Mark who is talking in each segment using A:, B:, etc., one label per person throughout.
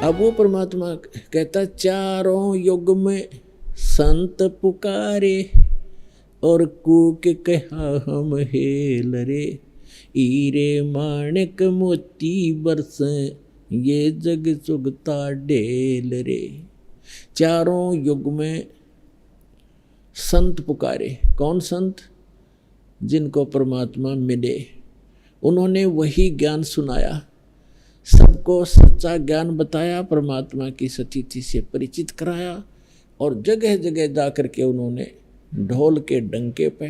A: अब वो परमात्मा कहता चारों युग में संत पुकारे और कूक कहा हम हेल रे, हीरे माणिक मोती बरस ये जग चुगता ढेल रे। चारों युग में संत पुकारे। कौन संत? जिनको परमात्मा मिले, उन्होंने वही ज्ञान सुनाया, सबको सच्चा ज्ञान बताया, परमात्मा की सतीथि से परिचित कराया और जगह जगह जा कर के उन्होंने ढोल के डंके पे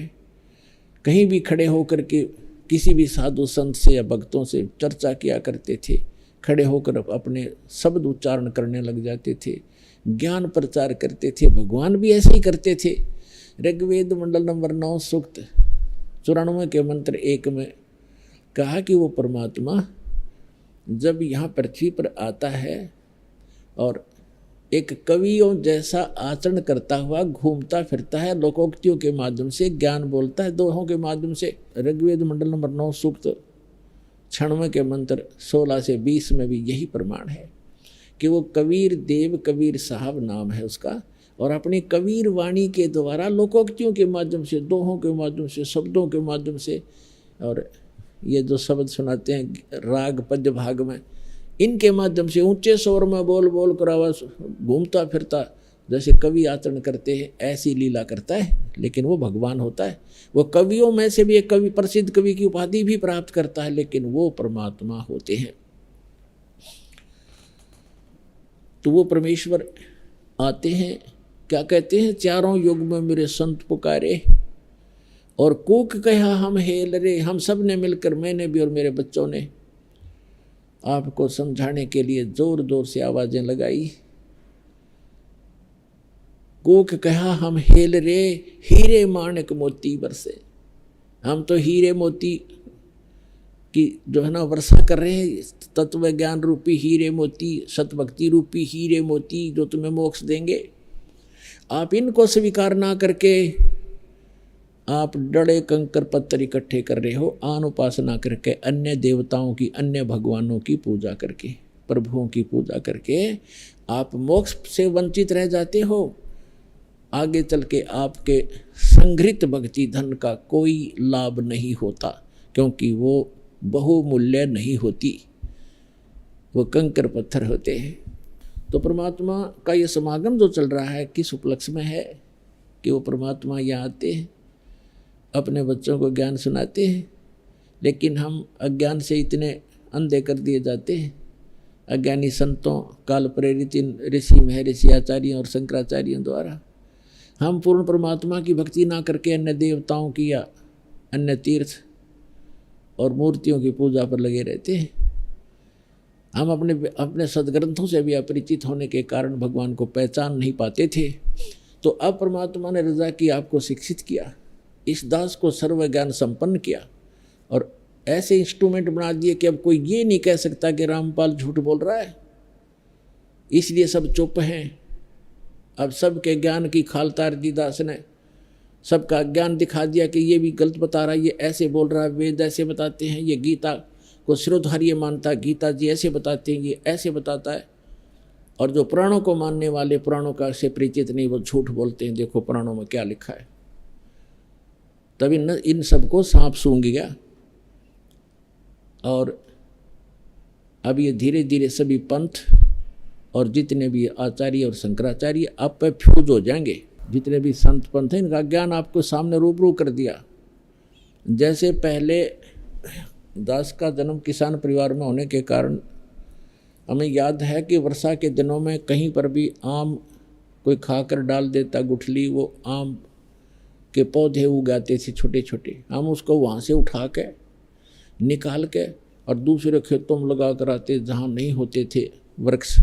A: कहीं भी खड़े होकर के किसी भी साधु संत से या भक्तों से चर्चा किया करते थे, खड़े होकर अपने शब्द उच्चारण करने लग जाते थे, ज्ञान प्रचार करते थे। भगवान भी ऐसे ही करते थे। ऋग्वेद मंडल नंबर 9 सूक्त 94 के मंत्र 1 में कहा कि वो परमात्मा जब यहाँ पृथ्वी पर आता है और एक कवियों जैसा आचरण करता हुआ घूमता फिरता है, लोकोक्तियों के माध्यम से ज्ञान बोलता है, दोहों के माध्यम से। ऋग्वेद मंडल नंबर 9 सूक्त 96 के मंत्र 16 से 20 में भी यही प्रमाण है कि वो कबीर देव, कबीर साहब नाम है उसका, और अपनी कबीर वाणी के द्वारा लोकोक्तियों के माध्यम से, दोहों के माध्यम से, शब्दों के माध्यम से, और ये जो शब्द सुनाते हैं राग पद्य भाग में, इनके माध्यम से ऊंचे स्वर में बोल बोल कर आवाज घूमता फिरता जैसे कवि आचरण करते हैं ऐसी लीला करता है। लेकिन वो भगवान होता है। वो कवियों में से भी एक कवि, प्रसिद्ध कवि की उपाधि भी प्राप्त करता है, लेकिन वो परमात्मा होते हैं। तो वो परमेश्वर आते हैं, क्या कहते हैं, चारों युग में मेरे संत पुकारे और कूक कहा हम हेल रे। हम सब ने मिलकर, मैंने भी और मेरे बच्चों ने आपको समझाने के लिए जोर जोर से आवाजें लगाई। कूक कहा हम हेल रे, हीरे माणिक मोती बरसे। हम तो हीरे मोती की जो है ना वर्षा कर रहे हैं, तत्व ज्ञान रूपी हीरे मोती, सतभक्ति रूपी हीरे मोती जो तुम्हें मोक्ष देंगे। आप इनको स्वीकार ना करके आप डड़े कंकर पत्थर इकट्ठे कर रहे हो, आन उपासना करके, अन्य देवताओं की, अन्य भगवानों की पूजा करके, प्रभुओं की पूजा करके आप मोक्ष से वंचित रह जाते हो। आगे चल के आपके संग्रहित भक्ति धन का कोई लाभ नहीं होता, क्योंकि वो बहुमूल्य नहीं होती, वो कंकर पत्थर होते हैं। तो परमात्मा का ये समागम जो चल रहा है किस उपलक्ष्य में है कि वो परमात्मा यहाँ आते हैं, अपने बच्चों को ज्ञान सुनाते हैं, लेकिन हम अज्ञान से इतने अंधे कर दिए जाते हैं। अज्ञानी संतों, काल प्रेरित इन ऋषि महर्षि आचार्यों और शंकराचार्यों द्वारा हम पूर्ण परमात्मा की भक्ति ना करके अन्य देवताओं की या अन्य तीर्थ और मूर्तियों की पूजा पर लगे रहते हैं। हम अपने सदग्रंथों से भी अपरिचित होने के कारण भगवान को पहचान नहीं पाते थे। तो अब परमात्मा ने रजा की, आपको शिक्षित किया, इस दास को सर्व ज्ञान संपन्न किया और ऐसे इंस्ट्रूमेंट बना दिए कि अब कोई ये नहीं कह सकता कि रामपाल झूठ बोल रहा है, इसलिए सब चुप हैं। अब सबके ज्ञान की खाल तार दी दास ने, सबका ज्ञान दिखा दिया कि ये भी गलत बता रहा है, ये ऐसे बोल रहा है, वेद ऐसे बताते हैं, ये गीता को शिरोधार्य मानता है, गीता जी ऐसे बताते हैं, ये ऐसे बताता है। और जो पुराणों को मानने वाले, पुराणों का से परिचित नहीं, वो झूठ बोलते हैं, देखो पुराणों में क्या लिखा है। तब इन सबको सांप सूंघ गया और अब ये धीरे धीरे सभी पंथ और जितने भी आचार्य और शंकराचार्य आप पे फ्यूज हो जाएंगे। जितने भी संत पंथ हैं, इनका ज्ञान आपको सामने रूबरू कर दिया। जैसे पहले दास का जन्म किसान परिवार में होने के कारण हमें याद है कि वर्षा के दिनों में कहीं पर भी आम कोई खाकर डाल देता गुठली, वो आम के पौधे उगाते थे छोटे छोटे। हम उसको वहाँ से उठा के निकाल के और दूसरे खेतों में लगा कर आते जहाँ नहीं होते थे वृक्ष,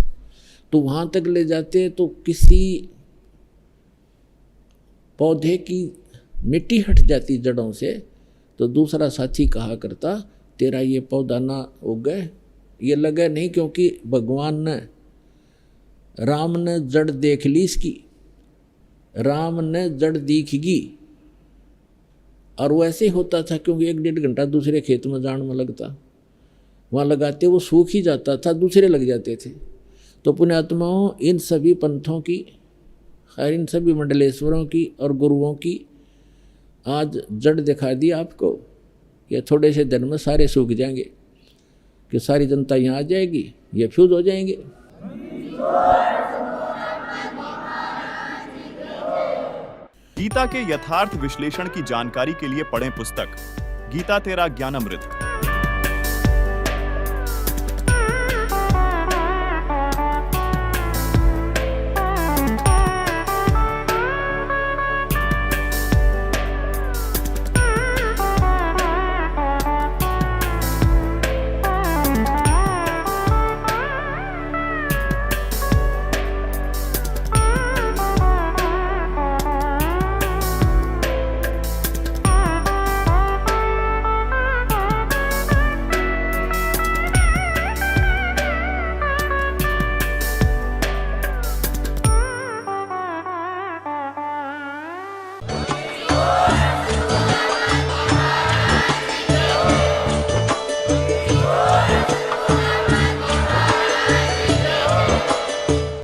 A: तो वहाँ तक ले जाते। तो किसी पौधे की मिट्टी हट जाती जड़ों से, तो दूसरा साथी कहा करता तेरा ये पौधा ना उगे, ये लगा नहीं, क्योंकि भगवान ने, राम ने जड़ देख ली इसकी, राम ने जड़ दिखेगी। और वो ऐसे होता था, क्योंकि 1-1.5 घंटा दूसरे खेत में जान में लगता, वहाँ लगाते वो सूख ही जाता था, दूसरे लग जाते थे। तो पुण्यात्माओं, इन सभी पंथों की और इन सभी मंडलेश्वरों की और गुरुओं की आज जड़ दिखा दी आपको। ये थोड़े से दिन में सारे सूख जाएंगे कि सारी जनता यहाँ आ जाएगी, ये फ्यूज हो जाएंगे।
B: गीता के यथार्थ विश्लेषण की जानकारी के लिए पढ़ें पुस्तक गीता तेरा ज्ञानामृत।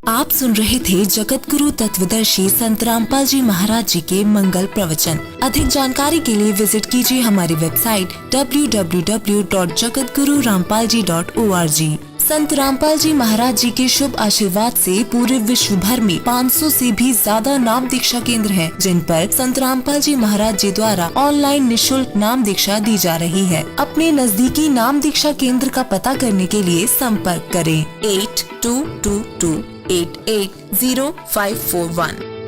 C: आप सुन रहे थे जगत गुरु तत्वदर्शी संत रामपाल जी महाराज जी के मंगल प्रवचन। अधिक जानकारी के लिए विजिट कीजिए हमारी वेबसाइट www.jagatgururampalji.org। संत रामपाल जी महाराज जी के शुभ आशीर्वाद से पूरे विश्व भर में 500 से भी ज्यादा नाम दीक्षा केंद्र हैं, जिन पर संत रामपाल जी महाराज जी द्वारा ऑनलाइन निशुल्क नाम दीक्षा दी जा रही है। अपने नजदीकी नाम दीक्षा केंद्र का पता करने के लिए संपर्क करें 8222880541।